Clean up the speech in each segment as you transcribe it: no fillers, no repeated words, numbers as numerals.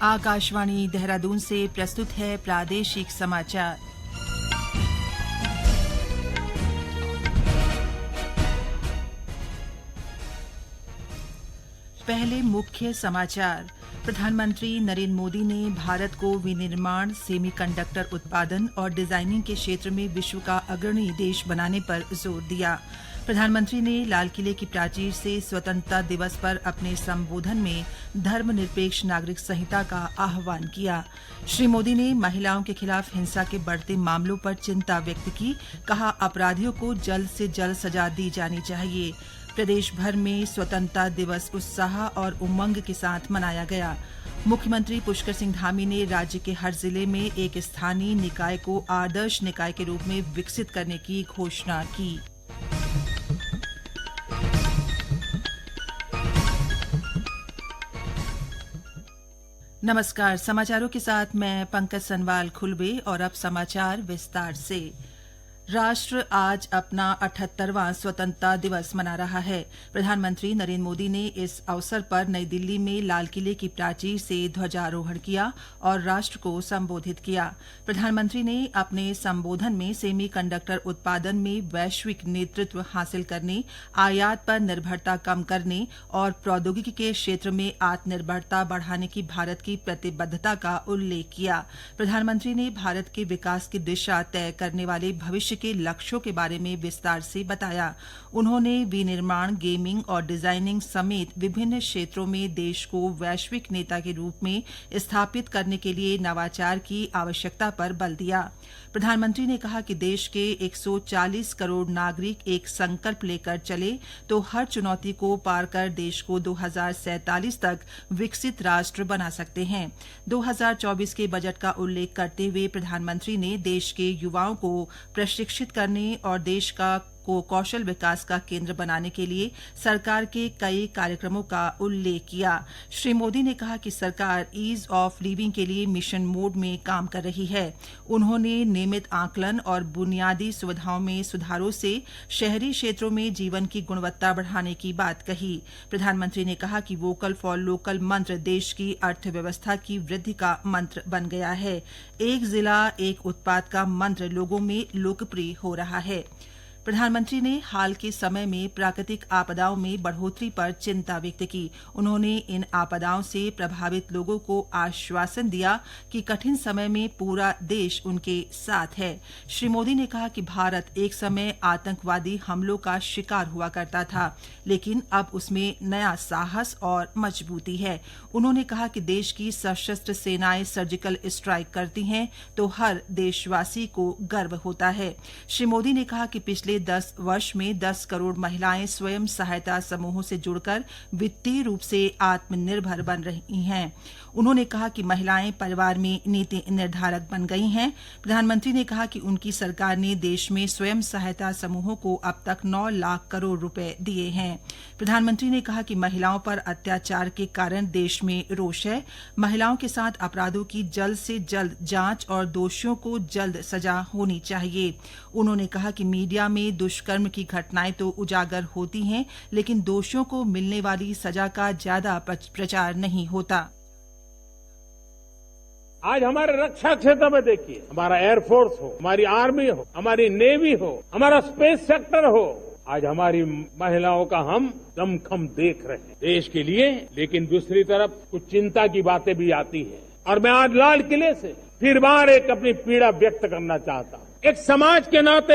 आकाशवाणी देहरादून से प्रस्तुत है प्रादेशिक समाचार। पहले मुख्य समाचार। प्रधानमंत्री नरेंद्र मोदी ने भारत को विनिर्माण, सेमीकंडक्टर उत्पादन और डिजाइनिंग के क्षेत्र में विश्व का अग्रणी देश बनाने पर जोर दिया। प्रधानमंत्री ने लाल किले की प्राचीर से स्वतंत्रता दिवस पर अपने संबोधन में धर्मनिरपेक्ष नागरिक संहिता का आह्वान किया। श्री मोदी ने महिलाओं के खिलाफ हिंसा के बढ़ते मामलों पर चिंता व्यक्त की। कहा, अपराधियों को जल्द से जल्द सजा दी जानी चाहिए। प्रदेश भर में स्वतंत्रता दिवस उत्साह और उमंग के साथ मनाया गया। मुख्यमंत्री पुष्कर सिंह धामी ने राज्य के हर जिले में एक स्थानीय निकाय को आदर्श निकाय के रूप में विकसित करने की घोषणा की। नमस्कार, समाचारों के साथ मैं पंकज सनवाल खुलबे और अब समाचार विस्तार से। राष्ट्र आज अपना 78वां स्वतंत्रता दिवस मना रहा है। प्रधानमंत्री नरेंद्र मोदी ने इस अवसर पर नई दिल्ली में लाल किले की प्राचीर से ध्वजारोहण किया और राष्ट्र को संबोधित किया। प्रधानमंत्री ने अपने संबोधन में सेमीकंडक्टर उत्पादन में वैश्विक नेतृत्व हासिल करने, आयात पर निर्भरता कम करने और प्रौद्योगिकी के क्षेत्र में आत्मनिर्भरता बढ़ाने की भारत की प्रतिबद्धता का उल्लेख किया। प्रधानमंत्री ने भारत के विकास की दिशा तय करने वाले भविष्य के लक्ष्यों के बारे में विस्तार से बताया। उन्होंने विनिर्माण, गेमिंग और डिजाइनिंग समेत विभिन्न क्षेत्रों में देश को वैश्विक नेता के रूप में स्थापित करने के लिए नवाचार की आवश्यकता पर बल दिया। प्रधानमंत्री ने कहा कि देश के 140 करोड़ नागरिक एक संकल्प लेकर चले तो हर चुनौती को पार कर देश को 2047 तक विकसित राष्ट्र बना सकते हैं। 2024 के बजट का उल्लेख करते हुए प्रधानमंत्री ने देश के युवाओं को प्रशिक्षित करने और देश को कौशल विकास का केंद्र बनाने के लिए सरकार के कई कार्यक्रमों का उल्लेख किया। श्री मोदी ने कहा कि सरकार ईज ऑफ लिविंग के लिए मिशन मोड में काम कर रही है। उन्होंने नियमित आकलन और बुनियादी सुविधाओं में सुधारों से शहरी क्षेत्रों में जीवन की गुणवत्ता बढ़ाने की बात कही। प्रधानमंत्री ने कहा कि वोकल फॉर लोकल मंत्र देश की अर्थव्यवस्था की वृद्धि का मंत्र बन गया है। एक जिला एक उत्पाद का मंत्र लोगों में लोकप्रिय हो रहा है। प्रधानमंत्री ने हाल के समय में प्राकृतिक आपदाओं में बढ़ोतरी पर चिंता व्यक्त की। उन्होंने इन आपदाओं से प्रभावित लोगों को आश्वासन दिया कि कठिन समय में पूरा देश उनके साथ है। श्री मोदी ने कहा कि भारत एक समय आतंकवादी हमलों का शिकार हुआ करता था, लेकिन अब उसमें नया साहस और मजबूती है। उन्होंने कहा कि देश की सशस्त्र सेनाएं सर्जिकल स्ट्राइक करती हैं तो हर देशवासी को गर्व होता है। श्री मोदी ने कहा कि पिछले 10 वर्ष में 10 करोड़ महिलाएं स्वयं सहायता समूहों से जुड़कर वित्तीय रूप से आत्मनिर्भर बन रही हैं। उन्होंने कहा कि महिलाएं परिवार में नीति निर्धारक बन गई हैं। प्रधानमंत्री ने कहा कि उनकी सरकार ने देश में स्वयं सहायता समूहों को अब तक 9 लाख करोड़ रुपए दिए हैं। प्रधानमंत्री ने कहा कि महिलाओं पर अत्याचार के कारण देश में रोष है। महिलाओं के साथ अपराधों की जल्द से जल्द जांच और दोषियों को जल्द सजा होनी चाहिए। उन्होंने कहा कि मीडिया में दुष्कर्म की घटनाएं तो उजागर होती हैं, लेकिन दोषियों को मिलने वाली सजा का ज्यादा प्रचार नहीं होता। आज हमारे रक्षा क्षेत्र में देखिए, हमारा एयरफोर्स हो, हमारी आर्मी हो, हमारी नेवी हो, हमारा स्पेस सेक्टर हो, आज हमारी महिलाओं का हम दमखम देख रहे हैं देश के लिए। लेकिन दूसरी तरफ कुछ चिंता की बातें भी आती है और मैं आज लाल किले से फिर बार एक अपनी पीड़ा व्यक्त करना चाहता हूं। एक समाज के नाते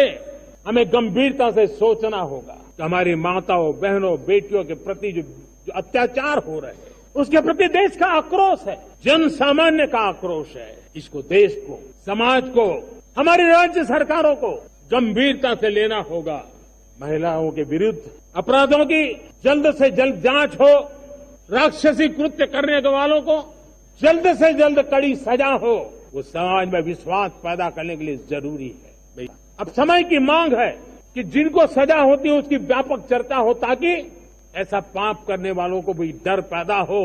हमें गंभीरता से सोचना होगा कि हमारी माताओं, बहनों, बेटियों के प्रति जो अत्याचार हो रहे हैं, उसके प्रति देश का आक्रोश है, जन सामान्य का आक्रोश है। इसको देश को, समाज को, हमारी राज्य सरकारों को गंभीरता से लेना होगा। महिलाओं के विरुद्ध अपराधों की जल्द से जल्द जांच हो, राक्षसी कृत्य करने वालों को जल्द से जल्द कड़ी सजा हो, वो समाज में विश्वास पैदा करने के लिए जरूरी है। अब समय की मांग है कि जिनको सजा होती है उसकी व्यापक चर्चा हो, ताकि ऐसा पाप करने वालों को भी डर पैदा हो।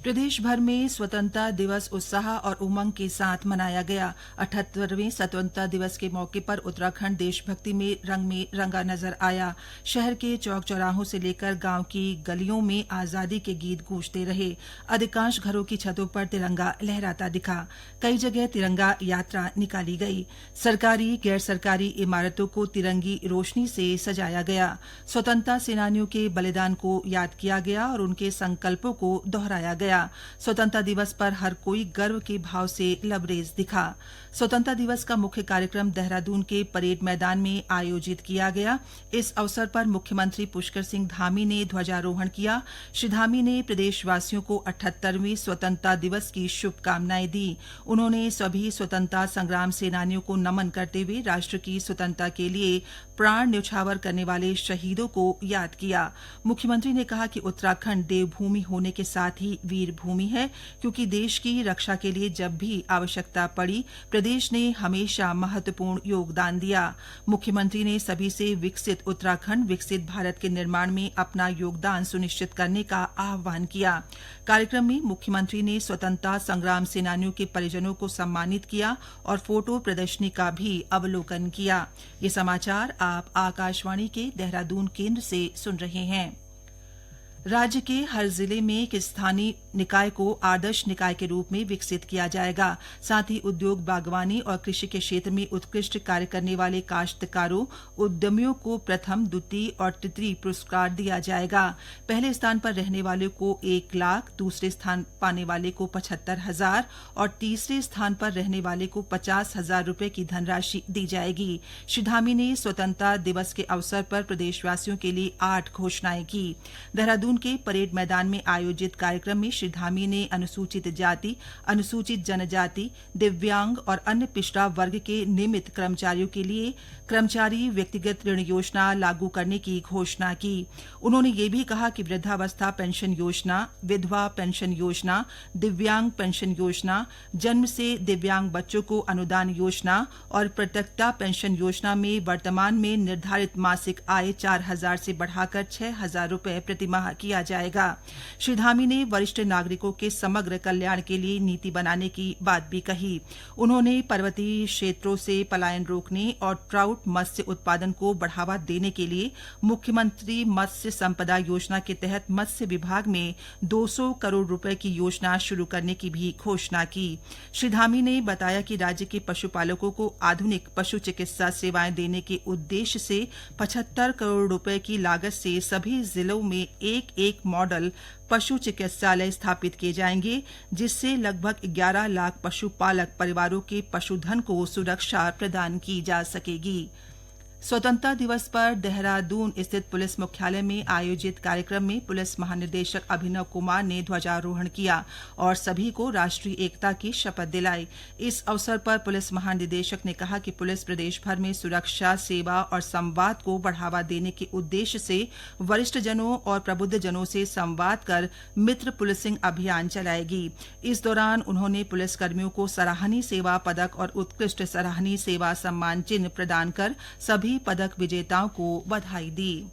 प्रदेश भर में स्वतंत्रता दिवस उत्साह और उमंग के साथ मनाया गया। 78वें स्वतंत्रता दिवस के मौके पर उत्तराखंड देशभक्ति में रंगा नजर आया। शहर के चौक चौराहों से लेकर गांव की गलियों में आजादी के गीत गूंजते रहे। अधिकांश घरों की छतों पर तिरंगा लहराता दिखा। कई जगह तिरंगा यात्रा निकाली गई। सरकारी गैर सरकारी इमारतों को तिरंगी रोशनी से सजाया गया। स्वतंत्रता सेनानियों के बलिदान को याद किया गया और उनके संकल्पों को दोहराया गया। स्वतंत्रता दिवस पर हर कोई गर्व के भाव से लबरेज दिखा। स्वतंत्रता दिवस का मुख्य कार्यक्रम देहरादून के परेड मैदान में आयोजित किया गया। इस अवसर पर मुख्यमंत्री पुष्कर सिंह धामी ने ध्वजारोहण किया। श्री धामी ने प्रदेशवासियों को 78वें स्वतंत्रता दिवस की शुभकामनाएं दी। उन्होंने सभी स्वतंत्रता संग्राम सेनानियों को नमन करते हुए राष्ट्र की स्वतंत्रता के लिए प्राण न्यौछावर करने वाले शहीदों को याद किया। मुख्यमंत्री ने कहा कि उत्तराखंड देवभूमि होने के साथ ही वीर भूमि है, क्योंकि देश की रक्षा के लिए जब भी आवश्यकता पड़ी प्रदेश ने हमेशा महत्वपूर्ण योगदान दिया। मुख्यमंत्री ने सभी से विकसित उत्तराखंड विकसित भारत के निर्माण में अपना योगदान सुनिश्चित करने का आह्वान किया। कार्यक्रम में मुख्यमंत्री ने स्वतंत्रता संग्राम सेनानियों के परिजनों को सम्मानित किया और फोटो प्रदर्शनी का भी अवलोकन किया। ये समाचार आप आकाशवाणी के देहरादून केंद्र से सुन रहे हैं। राज्य के हर जिले में एक स्थानीय निकाय को आदर्श निकाय के रूप में विकसित किया जाएगा। साथ ही उद्योग, बागवानी और कृषि के क्षेत्र में उत्कृष्ट कार्य करने वाले काश्तकारों, उद्यमियों को प्रथम, द्वितीय और तृतीय पुरस्कार दिया जाएगा। पहले स्थान पर रहने वाले को 1 लाख, दूसरे स्थान पाने वाले को 75,000 और तीसरे स्थान पर रहने वाले को 50,000 रुपए की धनराशि दी जाएगी। श्री धामी ने स्वतंत्रता दिवस के अवसर पर प्रदेशवासियों के लिए 8 घोषणाएं की। देहरादून के परेड मैदान में आयोजित कार्यक्रम में श्री धामी ने अनुसूचित जाति, अनुसूचित जनजाति, दिव्यांग और अन्य पिछड़ा वर्ग के नियमित कर्मचारियों के लिए कर्मचारी व्यक्तिगत ऋण योजना लागू करने की घोषणा की। उन्होंने ये भी कहा कि वृद्धावस्था पेंशन योजना, विधवा पेंशन योजना, दिव्यांग पेंशन योजना, जन्म से दिव्यांग बच्चों को अनुदान योजना और प्रत्यक्ता पेंशन योजना में वर्तमान में निर्धारित मासिक आय 4,000 से बढ़ाकर 6,000 रुपए प्रतिमाह किया जाएगा। श्री धामी ने वरिष्ठ नागरिकों के समग्र कल्याण के लिए नीति बनाने की बात भी कही। उन्होंने पर्वतीय क्षेत्रों से पलायन रोकने और ट्राउट मत्स्य उत्पादन को बढ़ावा देने के लिए मुख्यमंत्री मत्स्य संपदा योजना के तहत मत्स्य विभाग में 200 करोड़ रुपए की योजना शुरू करने की भी घोषणा की। श्री धामी ने बताया कि राज्य के पशुपालकों को आधुनिक पशु चिकित्सा सेवाएं देने के उद्देश्य से 75 करोड़ रुपए की लागत से सभी जिलों में एक मॉडल पशु चिकित्सालय स्थापित किए जाएंगे, जिससे लगभग 11 लाख पशुपालक परिवारों के पशुधन को सुरक्षा प्रदान की जा सकेगी। स्वतंत्रता दिवस पर देहरादून स्थित पुलिस मुख्यालय में आयोजित कार्यक्रम में पुलिस महानिदेशक अभिनव कुमार ने ध्वजारोहण किया और सभी को राष्ट्रीय एकता की शपथ दिलाई। इस अवसर पर पुलिस महानिदेशक ने कहा कि पुलिस प्रदेश भर में सुरक्षा, सेवा और संवाद को बढ़ावा देने के उद्देश्य से वरिष्ठ जनों और प्रबुद्ध जनों से संवाद कर मित्र पुलिसिंग अभियान चलाएगी। इस दौरान उन्होंने पुलिसकर्मियों को सराहनीय सेवा पदक और उत्कृष्ट सराहनीय सेवा सम्मान चिन्ह प्रदान कर सभी पदक विजेताओं को बधाई दी।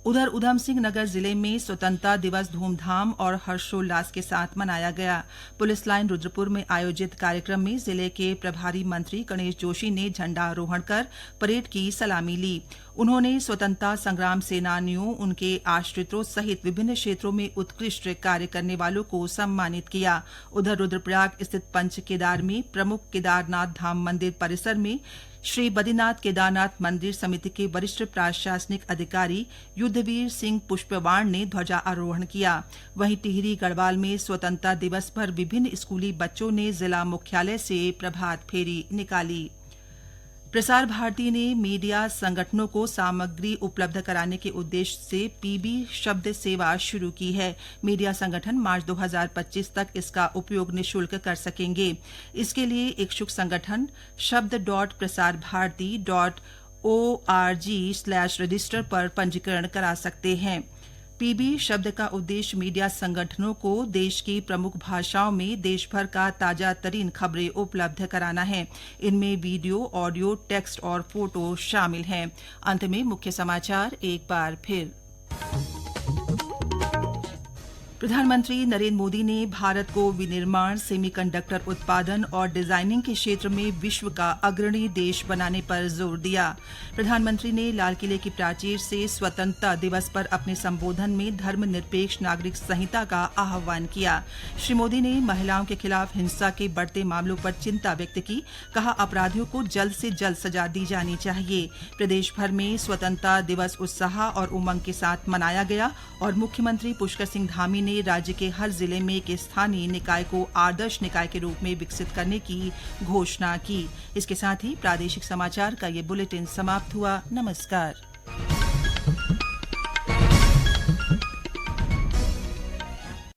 उधर ऊधमसिंह नगर जिले में स्वतंत्रता दिवस धूमधाम और हर्षोल्लास के साथ मनाया गया। पुलिस लाइन रुद्रपुर में आयोजित कार्यक्रम में जिले के प्रभारी मंत्री गणेश जोशी ने झंडारोहण कर परेड की सलामी ली। उन्होंने स्वतंत्रता संग्राम सेनानियों, उनके आश्रितों सहित विभिन्न क्षेत्रों में उत्कृष्ट कार्य करने वालों को सम्मानित किया। उधर रुद्रप्रयाग स्थित पंच केदार में प्रमुख केदारनाथ धाम मंदिर परिसर में श्री बद्रीनाथ केदारनाथ मंदिर समिति के वरिष्ठ प्रशासनिक अधिकारी युद्धवीर सिंह पुष्पवाण ने ध्वजारोहण किया। वहीं टिहरी गढ़वाल में स्वतंत्रता दिवस पर विभिन्न स्कूली बच्चों ने जिला मुख्यालय से प्रभात फेरी निकाली। प्रसार भारती ने मीडिया संगठनों को सामग्री उपलब्ध कराने के उद्देश्य से पीबी शब्द सेवा शुरू की है। मीडिया संगठन मार्च 2025 तक इसका उपयोग निःशुल्क कर सकेंगे। इसके लिए इच्छुक संगठन शब्द.प्रसारभारती.org/रजिस्टर पर पंजीकरण करा सकते हैं। पीबी शब्द का उद्देश्य मीडिया संगठनों को देश की प्रमुख भाषाओं में देश भर का ताजा तरीन खबरें उपलब्ध कराना है। इनमें वीडियो, ऑडियो, टेक्स्ट और फोटो शामिल हैं। अंत में मुख्य समाचार एक बार फिर। प्रधानमंत्री नरेंद्र मोदी ने भारत को विनिर्माण, सेमीकंडक्टर उत्पादन और डिजाइनिंग के क्षेत्र में विश्व का अग्रणी देश बनाने पर जोर दिया। प्रधानमंत्री ने लाल किले की प्राचीर से स्वतंत्रता दिवस पर अपने संबोधन में धर्मनिरपेक्ष नागरिक संहिता का आह्वान किया। श्री मोदी ने महिलाओं के खिलाफ हिंसा के बढ़ते मामलों पर चिंता व्यक्त की। कहा, अपराधियों को जल्द से जल्द सजा दी जानी चाहिए। प्रदेश भर में स्वतंत्रता दिवस उत्साह और उमंग के साथ मनाया गया और मुख्यमंत्री पुष्कर सिंह धामी ने राज्य के हर जिले में एक स्थानीय निकाय को आदर्श निकाय के रूप में विकसित करने की घोषणा की। इसके साथ ही प्रादेशिक समाचार का ये बुलेटिन समाप्त हुआ। नमस्कार।